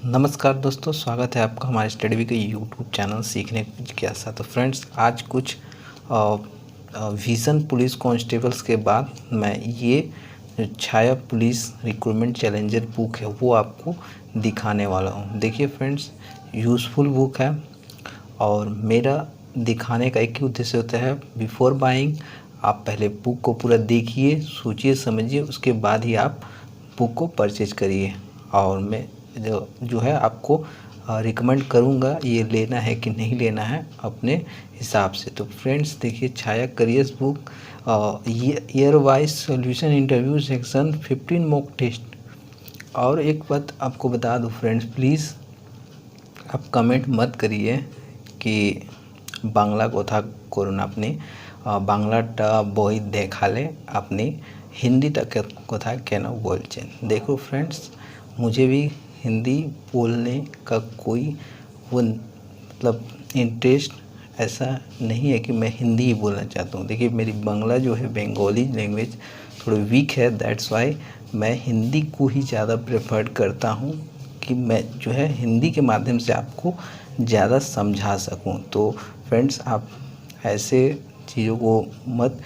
नमस्कार दोस्तों, स्वागत है आपका हमारे स्टडी के यूट्यूब चैनल सीखने की जिज्ञासा। तो फ्रेंड्स, आज कुछ विज़न पुलिस कांस्टेबल्स के बाद मैं ये जो छाया पुलिस रिक्रूटमेंट चैलेंजर बुक है वो आपको दिखाने वाला हूँ। देखिए फ्रेंड्स, यूज़फुल बुक है और मेरा दिखाने का एक ही उद्देश्य होता है, बिफोर बाइंग आप पहले बुक को पूरा देखिए, सोचिए समझिए, उसके बाद ही आप बुक को परचेज करिए। और मैं जो है आपको रिकमेंड करूँगा ये लेना है कि नहीं लेना है अपने हिसाब से। तो फ्रेंड्स देखिए, Chhaya careers book year wise solution interview section 15 mock test. और एक बात आपको बता दूँ फ्रेंड्स, प्लीज़ आप कमेंट मत करिए कि बांग्ला कोथा करुन अपनी बांग्लाटा बई देखाले अपनी हिंदीटा कोथा केन बोलছেন। देखो फ्रेंड्स, मुझे भी हिंदी बोलने का कोई वो मतलब इंटरेस्ट ऐसा नहीं है कि मैं हिंदी ही बोलना चाहता हूँ। देखिए, मेरी बांग्ला जो है बंगाली लैंग्वेज थोड़ी वीक है, दैट्स वाई मैं हिंदी को ही ज़्यादा प्रेफर करता हूँ कि मैं जो है हिंदी के माध्यम से आपको ज़्यादा समझा सकूँ। तो फ्रेंड्स, आप ऐसे चीज़ों को मत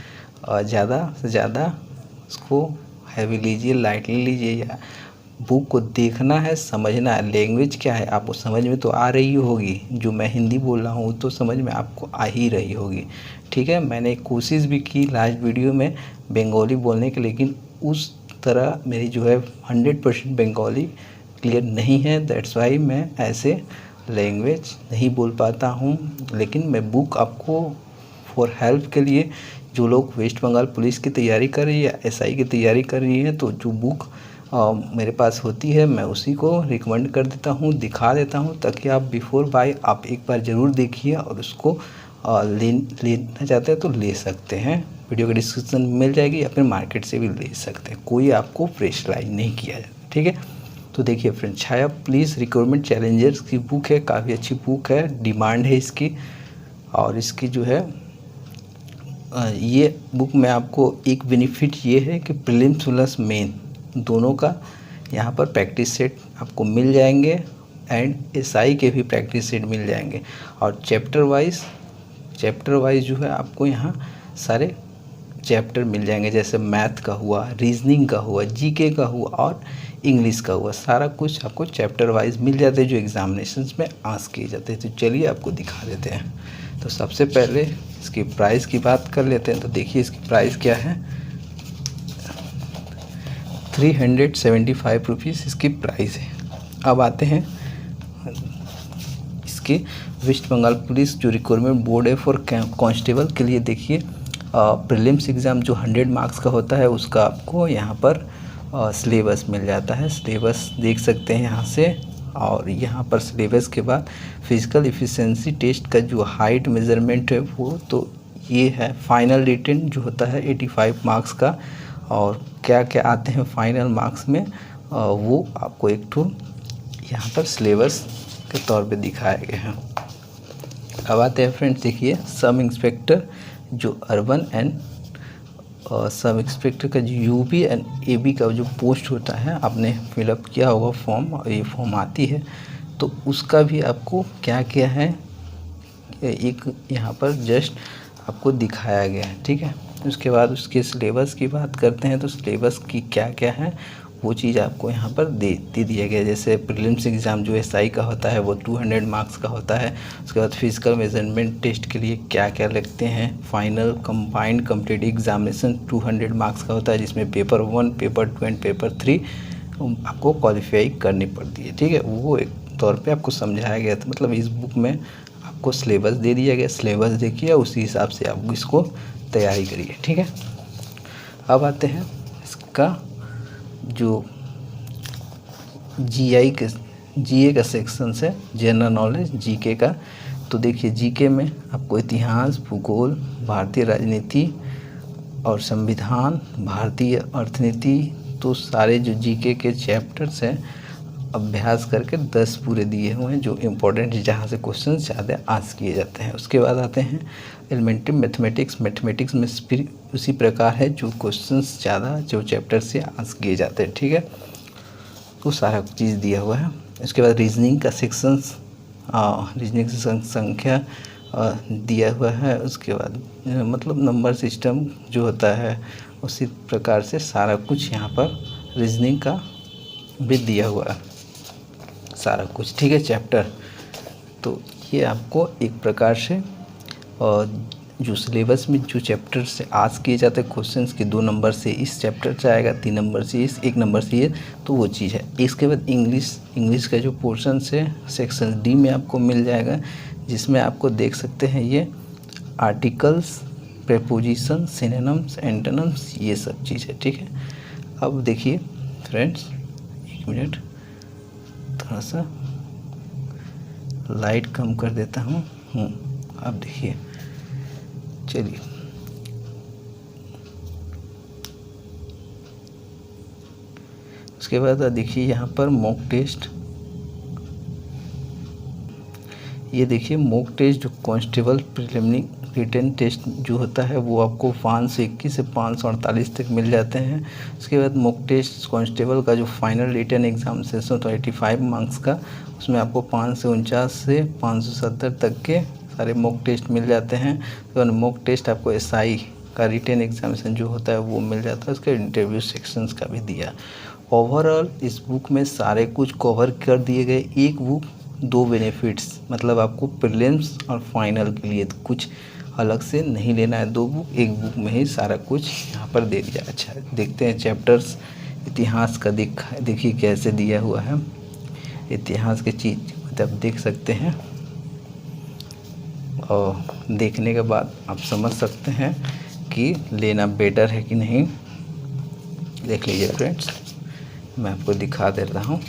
ज़्यादा से ज़्यादा उसको हैवी लीजिए, लाइटली लीजिए। या बुक को देखना है, समझना है। लैंग्वेज क्या है आपको समझ में तो आ रही होगी, जो मैं हिंदी बोल रहा हूँ तो समझ में आपको आ ही रही होगी। ठीक है, मैंने कोशिश भी की लास्ट वीडियो में बंगाली बोलने की, लेकिन उस तरह मेरी जो है 100% बंगाली क्लियर नहीं है। दैट्स वाई मैं ऐसे लैंग्वेज नहीं बोल पाता हूँ। लेकिन मैं बुक आपको फॉर हेल्प के लिए, जो लोग वेस्ट बंगाल पुलिस की तैयारी कर रही है या एसआई की तैयारी कर रही है, तो जो बुक मेरे पास होती है मैं उसी को रिकमेंड कर देता हूँ, दिखा देता हूँ, ताकि आप बिफोर बाय आप एक बार ज़रूर देखिए और उसको लेना चाहते हैं तो ले सकते हैं। वीडियो के डिस्क्रिप्शन में मिल जाएगी या फिर मार्केट से भी ले सकते हैं, कोई आपको प्रेशराइज नहीं किया जाता। ठीक है, तो देखिए फ्रेंड, छाया पुलिस रिक्रूटमेंट चैलेंजर्स की बुक है, काफ़ी अच्छी बुक है, डिमांड है इसकी। और इसकी जो है ये बुक में आपको एक बेनिफिट ये है कि प्रीलिम्स प्लस मेन दोनों का यहाँ पर प्रैक्टिस सेट आपको मिल जाएंगे एंड एसआई के भी प्रैक्टिस सेट मिल जाएंगे। और चैप्टर वाइज जो है आपको यहाँ सारे चैप्टर मिल जाएंगे, जैसे मैथ का हुआ, रीजनिंग का हुआ, जीके का हुआ और इंग्लिश का हुआ। सारा कुछ आपको चैप्टर वाइज मिल जाते हैं जो एग्जामिनेशंस में आस्क किए जाते हैं। तो चलिए आपको दिखा देते हैं। तो सबसे पहले इसकी प्राइस की बात कर लेते हैं। तो देखिए इसकी प्राइस क्या है, 375 रुपीज़ इसकी प्राइस है। अब आते हैं इसके वेस्ट बंगाल पुलिस जो रिक्रूटमेंट बोर्ड है फॉर कांस्टेबल के लिए। देखिए प्रीलिम्स एग्ज़ाम जो 100 मार्क्स का होता है उसका आपको यहाँ पर सिलेबस मिल जाता है। सिलेबस देख सकते हैं यहाँ से। और यहाँ पर सिलेबस के बाद फिजिकल एफिशिएंसी टेस्ट का जो हाइट मेजरमेंट है वो तो ये है। फाइनल रिटन जो होता है 85 मार्क्स का, और क्या क्या आते हैं फाइनल मार्क्स में वो आपको एक ठो यहाँ पर सिलेबस के तौर पे दिखाया गया है। अब आते हैं फ्रेंड्स, देखिए सब इंस्पेक्टर जो अर्बन एंड सब इंस्पेक्टर का जो यूपी एंड एबी का जो पोस्ट होता है, आपने फिलअप किया होगा फॉर्म, और ये फॉर्म आती है तो उसका भी आपको क्या क्या है एक यहाँ पर जस्ट आपको दिखाया गया है। ठीक है, उसके बाद उसके सिलेबस की बात करते हैं। तो सिलेबस की क्या क्या है वो चीज़ आपको यहाँ पर दे दिया गया है। जैसे प्रीलिम्स एग्ज़ाम जो एसआई का होता है वो 200 मार्क्स का होता है। उसके बाद फिजिकल मेजरमेंट टेस्ट के लिए क्या क्या लगते हैं। Final combined competitive examination 200 marks का होता है, जिसमें पेपर 1, पेपर 2 एंड पेपर 3 आपको क्वालिफाई करनी पड़ती है। ठीक है, वो एक तौर पर आपको समझाया गया था। मतलब इस बुक में आपको सिलेबस दे दिया गया, सिलेबस देखिए उसी हिसाब से आप इसको तैयारी करिए। ठीक है, अब आते हैं इसका जो जीए का सेक्शन है, जनरल नॉलेज जीके का। तो देखिए जीके में आपको इतिहास, भूगोल, भारतीय राजनीति और संविधान, भारतीय अर्थनीति, तो सारे जो जीके के चैप्टर्स हैं अभ्यास करके 10 पूरे दिए हुए हैं जो इम्पोर्टेंट है, जहाँ से क्वेश्चन ज़्यादा आस्क किए जाते हैं। उसके बाद आते हैं एलिमेंट्री मैथमेटिक्स में फिर उसी प्रकार है, जो क्वेश्चंस ज़्यादा जो चैप्टर से आस्क किए जाते हैं। ठीक है, तो सारा चीज़ दिया हुआ है। इसके बाद रीजनिंग का सेक्शंस, रीजनिंग संख्या दिया हुआ है। उसके बाद मतलब नंबर सिस्टम जो होता है उसी प्रकार से सारा कुछ यहाँ पर रीजनिंग का भी दिया हुआ है सारा कुछ, ठीक है चैप्टर। तो ये आपको एक प्रकार से जो सिलेबस में जो चैप्टर से आज किए जाते हैं क्वेश्चंस के 2 नंबर से इस चैप्टर से आएगा, 3 नंबर से इस, 1 नंबर से ये, तो वो चीज़ है। इसके बाद इंग्लिश का जो पोर्शन से सेक्शन डी में आपको मिल जाएगा, जिसमें आपको देख सकते हैं ये आर्टिकल्स, प्रेपोजिशन, सिनोनिम्स, एंटोनिम्स, ये सब चीज़ है, ठीक है। अब देखिए फ्रेंड्स, 1 मिनट, थोड़ा सा लाइट कम कर देता हूँ। अब देखिए, चलिए उसके बाद देखिए यहाँ पर मॉक टेस्ट, ये देखिए मॉक टेस्ट जो कांस्टेबल प्रीलिमिनरी रिटन टेस्ट जो होता है वो आपको 521 से 548 तक मिल जाते हैं। उसके बाद मॉक टेस्ट कांस्टेबल का जो फाइनल रिटन एग्जाम सेशन तो 85 मार्क्स का, उसमें आपको 549 से 570 तक के सारे मॉक टेस्ट मिल जाते हैं। तो मॉक टेस्ट आपको एसआई का रिटन एग्जामिनेशन जो होता है वो मिल जाता है, उसके इंटरव्यू सेक्शंस का भी दिया। ओवरऑल इस बुक में सारे कुछ कवर कर दिए गए। एक बुक 2 बेनिफिट्स, मतलब आपको प्रीलिम्स और फाइनल के लिए तो कुछ अलग से नहीं लेना है, 2 बुक एक बुक में ही सारा कुछ यहाँ पर दे दिया। अच्छा देखते हैं चैप्टर्स इतिहास का, देखिए कैसे दिया हुआ है इतिहास की चीज़, मतलब देख सकते हैं और देखने के बाद आप समझ सकते हैं कि लेना बेटर है कि नहीं। देख लीजिए फ्रेंड्स, मैं आपको दिखा दे रहा हूँ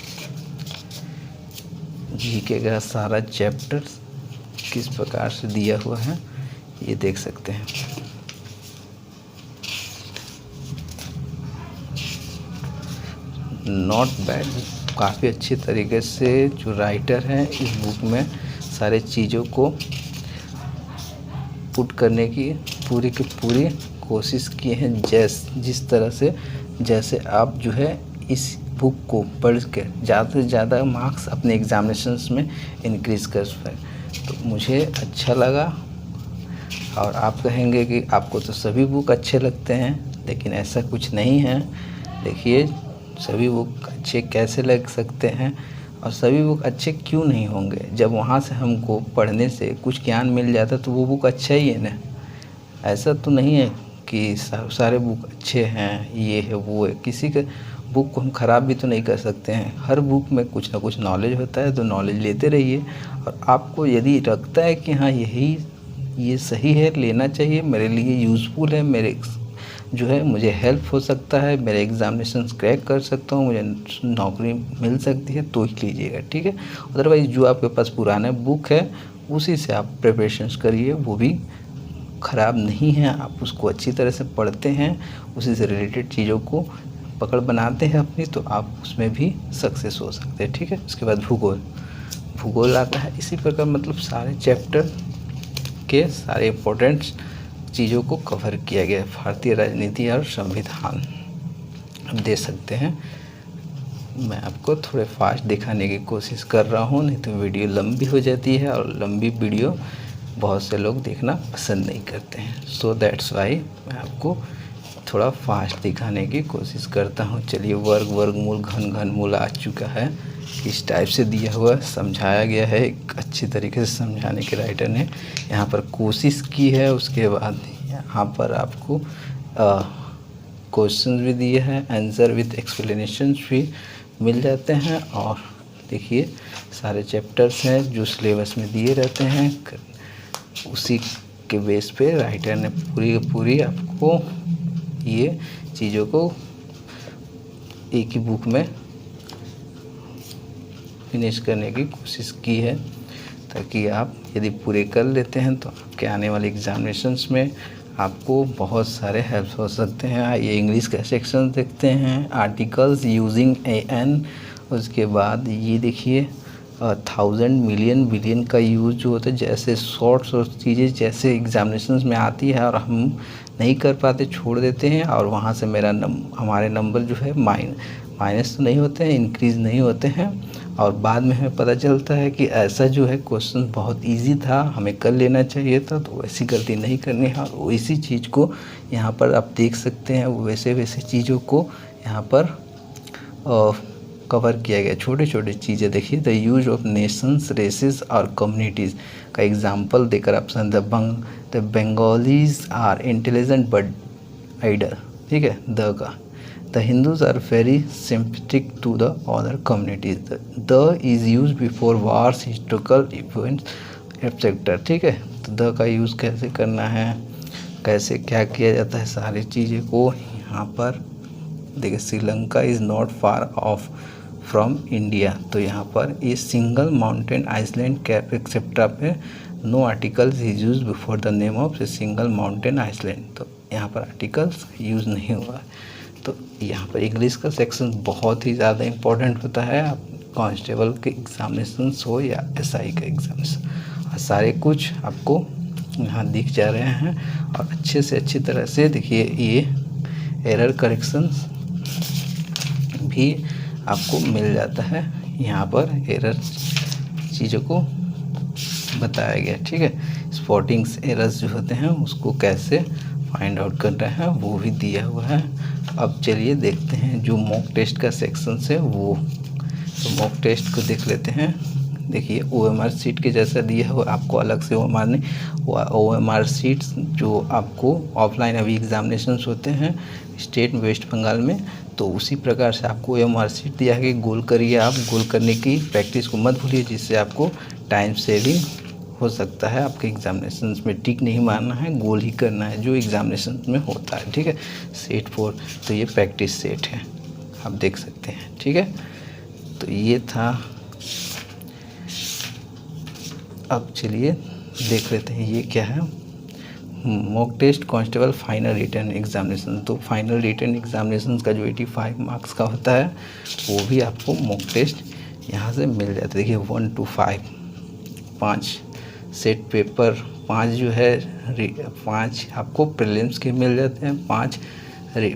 जीके का सारा चैप्टर्स किस प्रकार से दिया हुआ है, ये देख सकते हैं। नॉट बैड, काफ़ी अच्छे तरीके से जो राइटर हैं इस बुक में सारे चीज़ों को पुट करने की पूरी की पूरी कोशिश किए हैं, जिस तरह से जैसे आप जो है इस बुक को पढ़ के ज़्यादा से ज़्यादा मार्क्स अपने एग्जामिनेशंस में इंक्रीज कर पाए। तो मुझे अच्छा लगा, और आप कहेंगे कि आपको तो सभी बुक अच्छे लगते हैं, लेकिन ऐसा कुछ नहीं है। देखिए सभी बुक अच्छे कैसे लग सकते हैं और सभी बुक अच्छे क्यों नहीं होंगे, जब वहाँ से हमको पढ़ने से कुछ ज्ञान मिल जाता तो वो बुक अच्छा ही है ना। ऐसा तो नहीं है कि सारे बुक अच्छे हैं, ये है वो है, किसी के बुक को हम ख़राब भी तो नहीं कर सकते हैं। हर बुक में कुछ ना कुछ नॉलेज होता है, तो नॉलेज लेते रहिए। और आपको यदि लगता है कि हाँ ये सही है, लेना चाहिए, मेरे लिए यूज़फुल है, मेरे जो है मुझे हेल्प हो सकता है, मेरे एग्जामिनेशन क्रैक कर सकता हूँ, मुझे नौकरी मिल सकती है, तो ही लीजिएगा, ठीक है। अदरवाइज़ जो आपके पास पुराना बुक है उसी से आप प्रिपरेशंस करिए, वो भी ख़राब नहीं है। आप उसको अच्छी तरह से पढ़ते हैं, उसी से रिलेटेड चीज़ों को पकड़ बनाते हैं अपनी, तो आप उसमें भी सक्सेस हो सकते हैं, ठीक है। उसके बाद भूगोल आता है इसी प्रकार, मतलब सारे चैप्टर के सारे इम्पोर्टेंट चीज़ों को कवर किया गया है। भारतीय राजनीति और संविधान हम दे सकते हैं। मैं आपको थोड़े फास्ट दिखाने की कोशिश कर रहा हूँ, नहीं तो वीडियो लंबी हो जाती है, और लंबी वीडियो बहुत से लोग देखना पसंद नहीं करते हैं। सो दैट्स वाई मैं आपको थोड़ा फास्ट दिखाने की कोशिश करता हूँ। चलिए, वर्गमूल, घनमूल आ चुका है, किस टाइप से दिया हुआ समझाया गया है, एक अच्छी तरीके से समझाने के राइटर ने यहाँ पर कोशिश की है। उसके बाद यहाँ पर आपको क्वेश्चन भी दिए हैं, आंसर विथ एक्सप्लेनेशन भी मिल जाते हैं। और देखिए सारे चैप्टर्स हैं जो सिलेबस में दिए रहते हैं, उसी के बेस पे राइटर ने पूरी आपको ये चीज़ों को एक ही बुक में फिनिश करने की कोशिश की है, ताकि आप यदि पूरे कर लेते हैं तो आपके आने वाले एग्जामिनेशंस में आपको बहुत सारे हेल्प हो सकते हैं। ये इंग्लिश का सेक्शन देखते हैं, आर्टिकल्स यूजिंग एन, उसके बाद ये देखिए 1000 मिलियन बिलियन का यूज़ जो होता है, जैसे शॉर्ट्स और चीज़ें जैसे एग्जामिनेशंस में आती है और हम नहीं कर पाते, छोड़ देते हैं, और वहाँ से हमारे नंबर जो है माइनस तो नहीं होते हैं, इंक्रीज़ नहीं होते हैं, और बाद में हमें पता चलता है कि ऐसा जो है क्वेश्चन बहुत इजी था, हमें कर लेना चाहिए था, तो वैसी गलती नहीं करनी है। और इसी चीज़ को यहाँ पर आप देख सकते हैं, वैसे वैसे चीज़ों को यहाँ पर कवर किया गया। छोटे छोटे चीज़ें देखिए, the use of nations, races और कम्युनिटीज़ का एग्जाम्पल देकर option the Bengalis are intelligent but idle, ठीक है, the Hindus are very sympathetic to the other communities, the is use before wars, historical events etcetera, ठीक है। तो the का use कैसे करना है, कैसे क्या किया जाता है, सारी चीज़ें को यहाँ पर देखिए। Sri Lanka is not far off from India, तो यहाँ पर ये single mountain island cape etcetera पे no articles is use before the name of a single mountain island, तो यहाँ पर आर्टिकल्स यूज़ नहीं हुआ। तो यहाँ पर इंग्लिश का सेक्शन बहुत ही ज़्यादा इम्पोर्टेंट होता है, आप कांस्टेबल के एग्जामिनेशन हो या एसआई का एग्जामिनेशन, और सारे कुछ आपको यहाँ दिख जा रहे हैं। और अच्छे से अच्छी तरह से देखिए, ये एरर करेक्शन भी आपको मिल जाता है, यहाँ पर एरर चीज़ों को बताया गया, ठीक है। स्पॉटिंग्स एरर्स जो होते हैं उसको कैसे फाइंड आउट कर रहे हैं वो भी दिया हुआ है। अब चलिए देखते हैं जो मॉक टेस्ट का सेक्शन है वो, तो मॉक टेस्ट को देख लेते हैं। देखिए OMR सीट के जैसा दिया हुआ, आपको अलग से OMR नहीं, OMR सीट्स जो आपको ऑफलाइन अभी एग्जामिनेशंस होते हैं स्टेट वेस्ट बंगाल में, तो उसी प्रकार से आपको OMR सीट दिया है कि गोल करिए। आप गोल करने की प्रैक्टिस को मत भूलिए, जिससे आपको टाइम सेविंग हो सकता है। आपके एग्जामिनेशंस में टिक नहीं मारना है, गोल ही करना है जो एग्जामिनेशन में होता है, ठीक है। सेट 4, तो ये प्रैक्टिस सेट है, आप देख सकते हैं, ठीक है। तो ये था। अब चलिए देख लेते हैं ये क्या है, mock test constable final written examination. तो फाइनल रिटन एग्जामिनेशन का जो 85 मार्क्स का होता है वो भी आपको मॉक टेस्ट यहाँ से मिल जाता है। देखिए 1 to 5 5 सेट पेपर, 5 जो है 5 आपको प्रीलिम्स के मिल जाते हैं, 5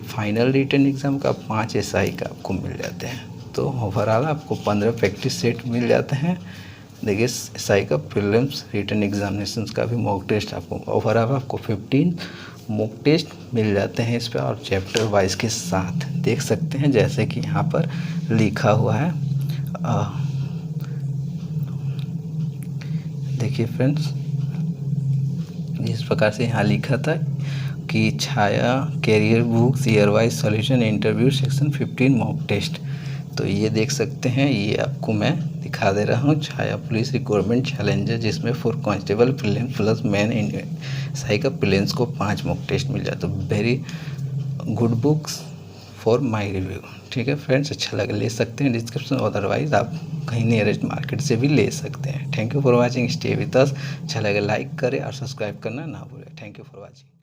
फाइनल रिटन एग्ज़ाम का, 5 एसआई का आपको मिल जाते हैं। तो ओवरऑल आपको 15 प्रैक्टिस सेट मिल जाते हैं। देखिए एसआई का प्रीलिम्स रिटन एग्जामिनेशन का भी मॉक टेस्ट आपको ओवरऑल आपको 15 मॉक टेस्ट मिल जाते हैं इस पर, और चैप्टर वाइज के साथ देख सकते हैं जैसे कि यहाँ पर लिखा हुआ है। देखिए फ्रेंड्स, इस प्रकार से यहाँ लिखा था कि Chhaya career books year wise solution interview section 15 mock test. तो ये देख सकते हैं, ये आपको मैं दिखा दे रहा हूँ, छाया पुलिस रिक्रूटमेंट चैलेंजर, जिसमें for constable prelims plus main SI का प्रीलिम्स को 5 मॉक टेस्ट मिल जाता है। Very good books for my review, ठीक है फ्रेंड्स। अच्छा लगे ले सकते हैं डिस्क्रिप्शन, अदरवाइज आप कहीं नियरेस्ट मार्केट से भी ले सकते हैं। Thank you for watching, stay with us. अच्छा लगे लाइक करें और सब्सक्राइब करना ना भूलें। Thank you for watching.